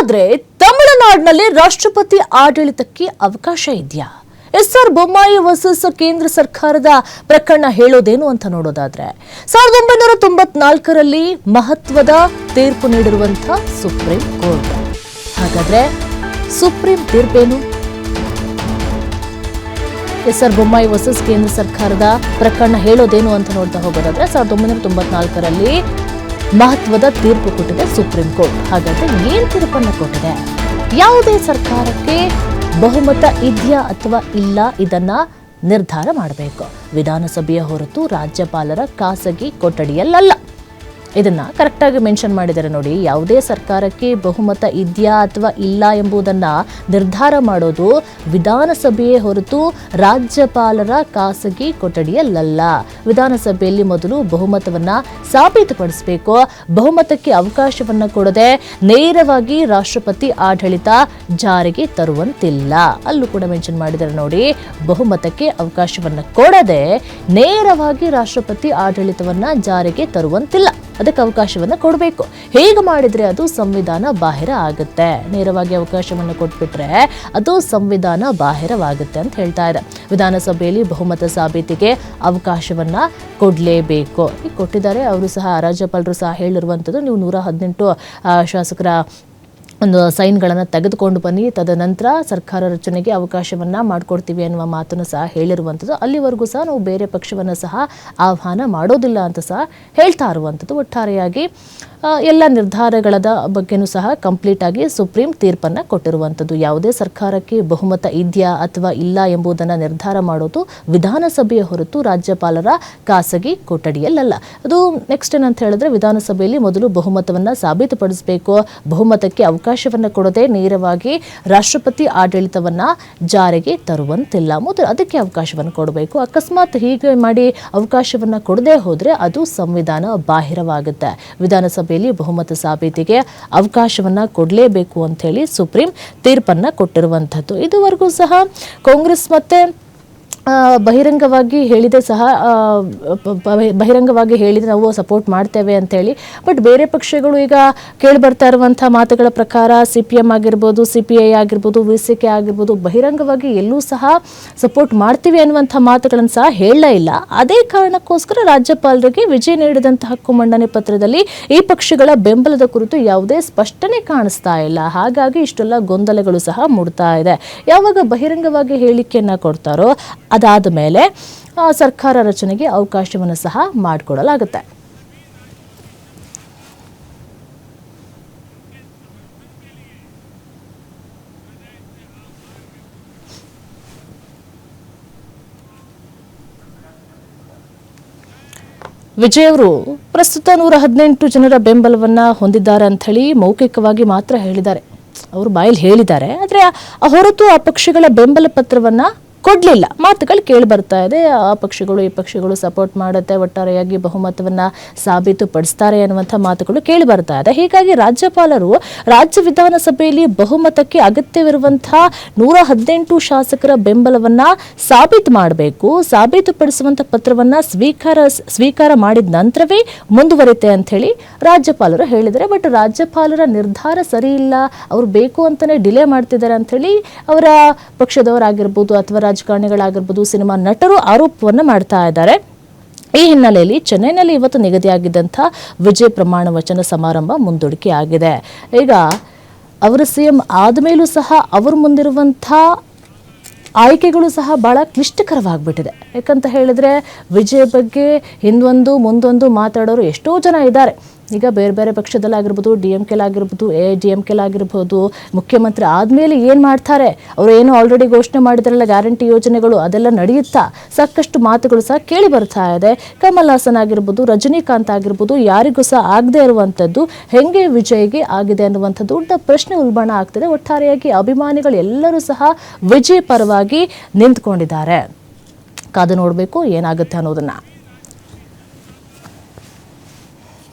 ಹಾಗಾದ್ರೆ ತಮಿಳುನಾಡಿನಲ್ಲಿ ರಾಷ್ಟ್ರಪತಿ ಆಡಳಿತಕ್ಕೆ ಅವಕಾಶ ಇದೆಯಾ? ಎಸ್.ಆರ್. ಬೊಮ್ಮಾಯಿ ವರ್ಸಸ್ ಕೇಂದ್ರ ಸರ್ಕಾರದ ಪ್ರಕರಣ ಹೇಳೋದೇನು ಅಂತ ನೋಡೋದಾದ್ರೆ 1994ರಲ್ಲಿ ಮಹತ್ವದ ತೀರ್ಪು ನೀಡಿರುವಂತಹ ಸುಪ್ರೀಂ ಕೋರ್ಟ್. ಹಾಗಾದ್ರೆ ಸುಪ್ರೀಂ ತೀರ್ಪೇನು? ಎಸ್.ಆರ್. ಬೊಮ್ಮಾಯಿ ವರ್ಸಸ್ ಕೇಂದ್ರ ಸರ್ಕಾರದ ಪ್ರಕರಣ ಹೇಳೋದೇನು ಅಂತ ನೋಡ್ತಾ ಹೋಗೋದಾದ್ರೆ 1994ರಲ್ಲಿ ಮಹತ್ವದ ತೀರ್ಪು ಕೊಟ್ಟಿದೆ ಸುಪ್ರೀಂ ಕೋರ್ಟ್. ಹಾಗಾದ್ರೆ ಏನ್ ತೀರ್ಪನ್ನು ಕೊಟ್ಟಿದೆ? ಯಾವುದೇ ಸರ್ಕಾರಕ್ಕೆ ಬಹುಮತ ಇದೆಯಾ ಅಥವಾ ಇಲ್ಲ ಇದನ್ನ ನಿರ್ಧಾರ ಮಾಡಬೇಕು. ವಿಧಾನಸಭೆಯ ಹೊರತು ರಾಜ್ಯಪಾಲರ ಖಾಸಗಿ ಕೊಠಡಿಯಲ್ಲ. ಇದನ್ನ ಕರೆಕ್ಟಾಗಿ ಮೆನ್ಷನ್ ಮಾಡಿದ್ದಾರೆ ನೋಡಿ. ಯಾವುದೇ ಸರ್ಕಾರಕ್ಕೆ ಬಹುಮತ ಇದೆಯಾ ಅಥವಾ ಇಲ್ಲ ಎಂಬುದನ್ನ ನಿರ್ಧಾರ ಮಾಡೋದು ವಿಧಾನಸಭೆಯೇ ಹೊರತು ರಾಜ್ಯಪಾಲರ ಖಾಸಗಿ ಕೊಠಡಿಯಲ್ಲ. ವಿಧಾನಸಭೆಯಲ್ಲಿ ಮೊದಲು ಬಹುಮತವನ್ನ ಸಾಬೀತುಪಡಿಸಬೇಕು. ಬಹುಮತಕ್ಕೆ ಅವಕಾಶವನ್ನ ಕೊಡದೆ ನೇರವಾಗಿ ರಾಷ್ಟ್ರಪತಿ ಆಡಳಿತ ಜಾರಿಗೆ ತರುವಂತಿಲ್ಲ. ಅಲ್ಲೂ ಕೂಡ ಮೆನ್ಷನ್ ಮಾಡಿದ್ದಾರೆ ನೋಡಿ. ಬಹುಮತಕ್ಕೆ ಅವಕಾಶವನ್ನ ಕೊಡದೆ ನೇರವಾಗಿ ರಾಷ್ಟ್ರಪತಿ ಆಡಳಿತವನ್ನ ಜಾರಿಗೆ ತರುವಂತಿಲ್ಲ. ಅದಕ್ಕೆ ಅವಕಾಶವನ್ನ ಕೊಡಬೇಕು. ಹೇಗೆ ಮಾಡಿದ್ರೆ ಅದು ಸಂವಿಧಾನ ಬಾಹಿರ ಆಗುತ್ತೆ. ನೇರವಾಗಿ ಅವಕಾಶವನ್ನು ಕೊಟ್ಬಿಟ್ರೆ ಅದು ಸಂವಿಧಾನ ಬಾಹಿರವಾಗುತ್ತೆ ಅಂತ ಹೇಳ್ತಾ ಇದೆ. ವಿಧಾನಸಭೆಯಲ್ಲಿ ಬಹುಮತ ಸಾಬೀತಿಗೆ ಅವಕಾಶವನ್ನ ಕೊಡಲೇಬೇಕು. ಈಗ ಕೊಟ್ಟಿದ್ದಾರೆ. ಅವರು ಸಹ ರಾಜ್ಯಪಾಲರು ಸಹ ಹೇಳಿರುವಂಥದ್ದು, ನೀವು 118 ಶಾಸಕರ ಒಂದು ಸೈನ್ಗಳನ್ನು ತೆಗೆದುಕೊಂಡು ಬನ್ನಿ, ತದನಂತರ ಸರ್ಕಾರ ರಚನೆಗೆ ಅವಕಾಶವನ್ನ ಮಾಡಿಕೊಡ್ತೀವಿ ಅನ್ನುವ ಮಾತನ್ನು ಸಹ ಹೇಳಿರುವಂಥದ್ದು. ಅಲ್ಲಿವರೆಗೂ ಸಹ ನಾವು ಬೇರೆ ಪಕ್ಷವನ್ನು ಸಹ ಆಹ್ವಾನ ಮಾಡೋದಿಲ್ಲ ಅಂತ ಸಹ ಹೇಳ್ತಾ ಇರುವಂಥದ್ದು. ಒಟ್ಟಾರೆಯಾಗಿ ಎಲ್ಲ ನಿರ್ಧಾರಗಳ ಬಗ್ಗೆನೂ ಸಹ ಕಂಪ್ಲೀಟ್ ಆಗಿ ಸುಪ್ರೀಂ ತೀರ್ಪನ್ನು ಕೊಟ್ಟಿರುವಂಥದ್ದು. ಯಾವುದೇ ಸರ್ಕಾರಕ್ಕೆ ಬಹುಮತ ಇದೆಯಾ ಅಥವಾ ಇಲ್ಲ ಎಂಬುದನ್ನು ನಿರ್ಧಾರ ಮಾಡೋದು ವಿಧಾನಸಭೆಯ ಹೊರತು ರಾಜ್ಯಪಾಲರ ಖಾಸಗಿ ಕೊಠಡಿಯಲ್ಲ. ಅದು ನೆಕ್ಸ್ಟ್ ಏನಂತ ಹೇಳಿದ್ರೆ, ವಿಧಾನಸಭೆಯಲ್ಲಿ ಮೊದಲು ಬಹುಮತವನ್ನು ಸಾಬೀತುಪಡಿಸಬೇಕು. ಬಹುಮತಕ್ಕೆ ಅವಕಾಶವನ್ನು ಕೊಡದೆ ನೇರವಾಗಿ ರಾಷ್ಟ್ರಪತಿ ಆಡಳಿತವನ್ನ ಜಾರಿಗೆ ತರುವಂತಿಲ್ಲ. ಮೊದಲು ಅದಕ್ಕೆ ಅವಕಾಶವನ್ನು ಕೊಡಬೇಕು. ಅಕಸ್ಮಾತ್ ಹೀಗೆ ಮಾಡಿ ಅವಕಾಶವನ್ನು ಕೊಡದೆ ಹೋದ್ರೆ ಅದು ಸಂವಿಧಾನ ಬಾಹಿರವಾಗುತ್ತೆ. ವಿಧಾನಸಭೆಯಲ್ಲಿ ಬಹುಮತ ಸಾಬೀತಿಗೆ ಅವಕಾಶವನ್ನ ಕೊಡಲೇಬೇಕು ಅಂತ ಹೇಳಿ ಸುಪ್ರೀಂ ತೀರ್ಪನ್ನ ಕೊಟ್ಟಿರುವಂತದ್ದು. ಇದುವರೆಗೂ ಸಹ ಕಾಂಗ್ರೆಸ್ ಮತ್ತೆ ಬಹಿರಂಗವಾಗಿ ಹೇಳಿದೆ ನಾವು ಸಪೋರ್ಟ್ ಮಾಡ್ತೇವೆ ಅಂತ ಹೇಳಿ. ಬಟ್ ಬೇರೆ ಪಕ್ಷಗಳು ಈಗ ಕೇಳಿ ಬರ್ತಾ ಇರುವಂಥ ಮಾತುಗಳ ಪ್ರಕಾರ CPM ಆಗಿರ್ಬೋದು, CPI ಆಗಿರ್ಬೋದು, VCK ಆಗಿರ್ಬೋದು ಬಹಿರಂಗವಾಗಿ ಎಲ್ಲೂ ಸಹ ಸಪೋರ್ಟ್ ಮಾಡ್ತೀವಿ ಅನ್ನುವಂಥ ಮಾತುಗಳನ್ನು ಸಹ ಹೇಳಲೇ ಇಲ್ಲ. ಅದೇ ಕಾರಣಕ್ಕೋಸ್ಕರ ರಾಜ್ಯಪಾಲರಿಗೆ ವಿಜಯ್ ನೀಡಿದಂತಹ ಹಕ್ಕು ಮಂಡನೆ ಪತ್ರದಲ್ಲಿ ಈ ಪಕ್ಷಗಳ ಬೆಂಬಲದ ಕುರಿತು ಯಾವುದೇ ಸ್ಪಷ್ಟನೆ ಕಾಣಿಸ್ತಾ ಇಲ್ಲ. ಹಾಗಾಗಿ ಇಷ್ಟೆಲ್ಲ ಗೊಂದಲಗಳು ಸಹ ಮೂಡ್ತಾ ಇದೆ. ಯಾವಾಗ ಬಹಿರಂಗವಾಗಿ ಹೇಳಿಕೆಯನ್ನ ಕೊಡ್ತಾರೋ ಅದಾದ ಮೇಲೆ ಸರ್ಕಾರ ರಚನೆಗೆ ಅವಕಾಶವನ್ನು ಸಹ ಮಾಡಿಕೊಡಲಾಗುತ್ತೆ. ವಿಜಯ್ ಅವರು ಪ್ರಸ್ತುತ 118 ಜನರ ಬೆಂಬಲವನ್ನ ಹೊಂದಿದ್ದಾರೆ ಅಂತ ಹೇಳಿ ಮೌಖಿಕವಾಗಿ ಮಾತ್ರ ಹೇಳಿದ್ದಾರೆ. ಅವರು ಬಾಯಲ್ಲಿ ಹೇಳಿದ್ದಾರೆ. ಆದರೆ ಹೊರತು ಆ ಪಕ್ಷಗಳ ಬೆಂಬಲ ಪತ್ರವನ್ನ ಕೊಡಲಿಲ್ಲ. ಮಾತುಗಳು ಕೇಳಿ ಬರ್ತಾ ಇದೆ. ಆ ಪಕ್ಷಗಳು ಈ ಪಕ್ಷಗಳು ಸಪೋರ್ಟ್ ಮಾಡುತ್ತೆ, ಒಟ್ಟಾರೆಯಾಗಿ ಬಹುಮತವನ್ನ ಸಾಬೀತುಪಡಿಸ್ತಾರೆ ಅನ್ನುವಂಥ ಮಾತುಗಳು ಕೇಳಿ ಬರ್ತಾ ಇದೆ. ಹೀಗಾಗಿ ರಾಜ್ಯಪಾಲರು ರಾಜ್ಯ ವಿಧಾನಸಭೆಯಲ್ಲಿ ಬಹುಮತಕ್ಕೆ ಅಗತ್ಯವಿರುವಂತಹ 118 ಶಾಸಕರ ಬೆಂಬಲವನ್ನ ಸಾಬೀತು ಮಾಡಬೇಕು. ಸಾಬೀತುಪಡಿಸುವಂಥ ಪತ್ರವನ್ನ ಸ್ವೀಕಾರ ಮಾಡಿದ ನಂತರವೇ ಮುಂದುವರಿತೆ ಅಂತ ಹೇಳಿ ರಾಜ್ಯಪಾಲರು ಹೇಳಿದ್ದಾರೆ. ಬಟ್ ರಾಜ್ಯಪಾಲರ ನಿರ್ಧಾರ ಸರಿ ಇಲ್ಲ, ಅವರು ಬೇಕು ಅಂತಾನೆ ಡಿಲೇ ಮಾಡ್ತಿದ್ದಾರೆ ಅಂತ ಹೇಳಿ ಅವರ ಪಕ್ಷದವರಾಗಿರ್ಬೋದು ಅಥವಾ ರಾಜಕಾರಣಿಗಳಾಗಿರ್ಬೋದು, ಸಿನಿಮಾ ನಟರು ಆರೋಪವನ್ನು ಮಾಡ್ತಾ ಇದ್ದಾರೆ. ಈ ಹಿನ್ನೆಲೆಯಲ್ಲಿ ಚೆನ್ನೈನಲ್ಲಿ ಇವತ್ತು ನಿಗದಿಯಾಗಿದ್ದಂಥ ವಿಜಯ್ ಪ್ರಮಾಣ ವಚನ ಸಮಾರಂಭ ಮುಂದೂಡಿಕೆ ಆಗಿದೆ. ಈಗ ಅವರು CM ಆದಮೇಲೂ ಸಹ ಅವರು ಮುಂದಿರುವಂಥ ಆಯ್ಕೆಗಳು ಸಹ ಬಹಳ ಕ್ಲಿಷ್ಟಕರವಾಗ್ಬಿಟ್ಟಿದೆ. ಯಾಕಂತ ಹೇಳಿದ್ರೆ ವಿಜಯ್ ಬಗ್ಗೆ ಹಿಂದೊಂದು ಮುಂದೊಂದು ಮಾತಾಡೋರು ಎಷ್ಟೋ ಜನ ಇದ್ದಾರೆ. ಈಗ ಬೇರೆ ಬೇರೆ ಪಕ್ಷದಲ್ಲಾಗಿರ್ಬೋದು, DMK-ಲಾಗಿರ್ಬೋದು, AIADMK-ಲಾಗಿರ್ಬೋದು, ಮುಖ್ಯಮಂತ್ರಿ ಆದಮೇಲೆ ಏನು ಮಾಡ್ತಾರೆ, ಅವರು ಏನು ಆಲ್ರೆಡಿ ಘೋಷಣೆ ಮಾಡಿದ್ರಲ್ಲ ಗ್ಯಾರಂಟಿ ಯೋಜನೆಗಳು, ಅದೆಲ್ಲ ನಡೆಯುತ್ತಾ ಸಾಕಷ್ಟು ಮಾತುಗಳು ಸಹ ಕೇಳಿ ಬರ್ತಾ ಇದೆ. ಕಮಲ್ ಹಾಸನ್ ಆಗಿರ್ಬೋದು, ರಜನಿಕಾಂತ್ ಆಗಿರ್ಬೋದು, ಯಾರಿಗೂ ಸಹ ಆಗದೆ ಇರುವಂಥದ್ದು ಹೆಂಗೆ ವಿಜಯ್ಗೆ ಆಗಿದೆ ಅನ್ನುವಂಥದ್ದು ದೊಡ್ಡ ಪ್ರಶ್ನೆ ಉಲ್ಬಣ ಆಗ್ತಿದೆ. ಒಟ್ಟಾರೆಯಾಗಿ ಅಭಿಮಾನಿಗಳು ಎಲ್ಲರೂ ಸಹ ವಿಜಯ್ ಪರವಾಗಿ ನಿಂತ್ಕೊಂಡಿದ್ದಾರೆ. ಕಾದು ನೋಡಬೇಕು ಏನಾಗುತ್ತೆ ಅನ್ನೋದನ್ನ.